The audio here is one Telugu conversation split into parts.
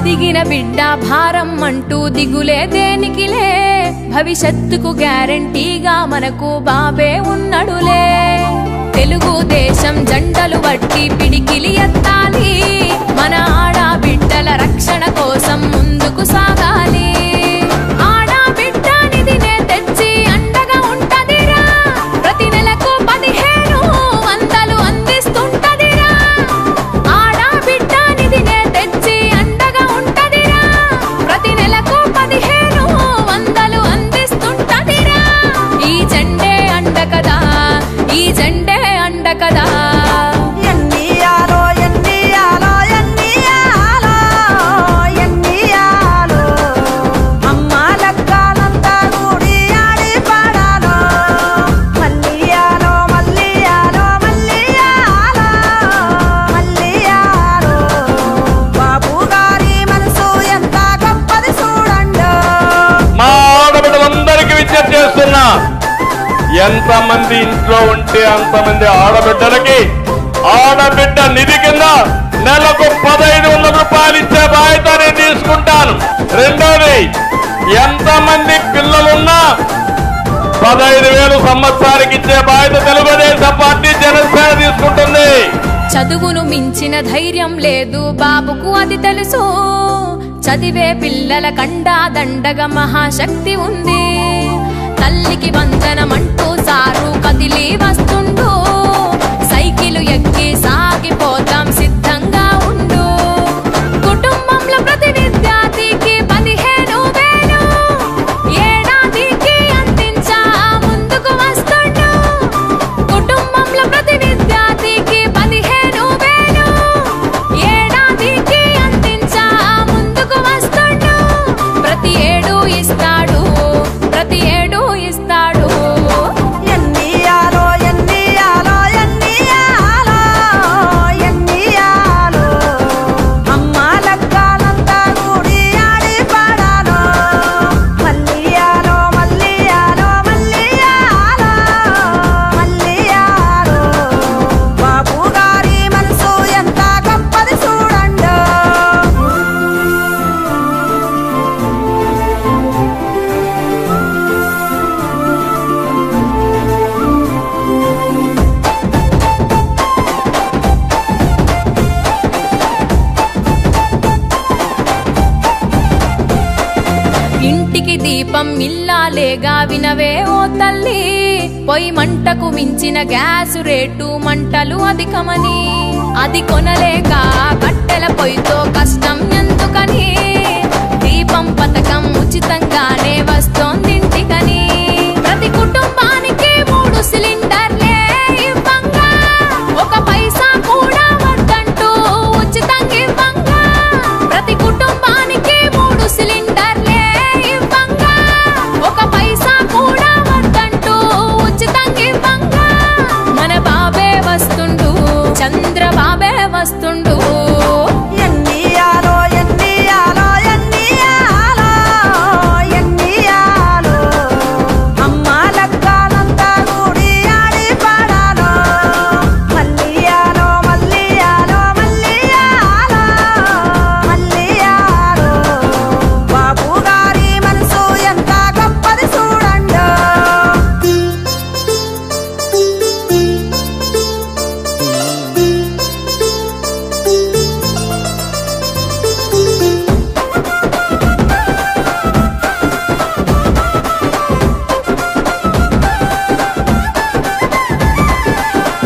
ఎదిగిన బిడ్డ భారం అంటూ దిగులే దేనికిలే, భవిష్యత్తుకు గ్యారంటీగా మనకు బాబే ఉన్నడులే. తెలుగుదేశం జెండలు వట్టి పిడికిలి ఎత్తాలి, మన ఆడబిడ్డల రక్షణ కోసం ముందుకు సాగాలి. ఆడబిడ్డనిదినే తెచ్చి అండగా ఉంటదిరా, ప్రతి నెలకు 1500 అందిస్తుంటదిరా. ఆడబిడ్డనిదినే తెచ్చి అండగా ఉంటదిరా, ప్రతి నెలకు 1500 అందిస్తుంటదిరా. ఈ జెండే అండ కదా, ఈ జెండే అండ కదా. ఎంతమంది ఇంట్లో ఉంటే అంతమంది ఆడబిడ్డలకి ఆడబిడ్డ నిధి కింద నెలకు 1500 రూపాయలు ఇచ్చే బాధ్యత నేను తీసుకుంటాను. రెండోది, ఎంతమంది పిల్లలున్నా 15,000 సంవత్సరానికి ఇచ్చే బాధ్యత తెలుగుదేశం పార్టీ జనసేన తీసుకుంటుంది. చదువును మించిన ధైర్యం లేదు బాబుకు, అది తెలుసు. చదివే పిల్లల కండా దండగా మహాశక్తి ఉంది. తల్లికి వందనమంటూ సారు కదిలి వస్తుండు, సైకిలు ఎక్కి సాగిపోతాం సిద్ధంగా ఉండు. కుటుంబంలో ప్రతి విద్యార్థికి 15,000 ఏడాదికి అందించా ముందుకు వస్తుండు. కుటుంబంలో ప్రతి విద్యార్థికి 15,000 ఏడాదికి అందించా ముందుకు వస్తుండు. ప్రతి ఏడు ఇస్తాడు, ప్రతి ఏడు ఇస్తాడు. ఇంటికి దీపం ఇల్లాలేగా వినవే ఓ తల్లి, పొయ్యి మంటకు మించిన గ్యాసు రేటు మంటలు అధికమని. అది కొనలేక కట్టెల పొయ్యితో కష్టం ఎందుకని, దీపం పథకం ఉచితంగానే వస్తోందింటికని. ప్రతి కుటుంబానికి 3 సిలిండర్లే ఇవ్వంగా, 1 పైసా కూడా వద్దంటూ ఉచితంగా ఇవ్వంగా. ప్రతి కుటుంబానికి 3 సిలిండర్లే ఇవ్వంగా, 1 పైసా కూడా వద్దంటూ ఉచితంగా ఇవ్వంగా. మన బాబే వస్తుండు, చంద్రబాబే వస్తుండు.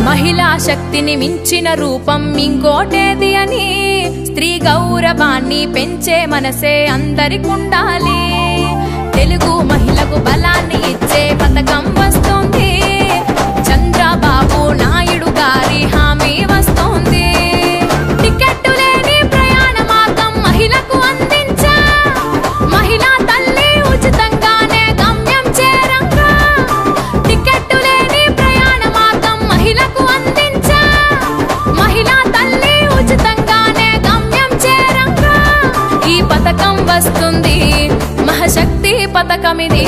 మహిళా శక్తిని మించిన రూపం ఇంకోటేది అని, స్త్రీ గౌరవాన్ని పెంచే మనసే అందరికుండాలి. తెలుగు మహిళకు బలాన్ని ఇచ్చే పథకం వస్తోంది, చంద్రబాబు నాయుడు గారి హామీ వస్తోంది. టికెట్టు లేని ప్రయాణ మార్గం మహిళకు అందించా, మహిళా తల్లి ఉచితంగానే గమ్యం చేరంగా. టికెట్టు లేని ప్రయాణ మార్గం మహిళకు అందించా, మహిళా తల్లి ఉచితంగానే గమ్యం చేరంగా. ఈ పథకం వస్తుంది, మహాశక్తి పథకమిది.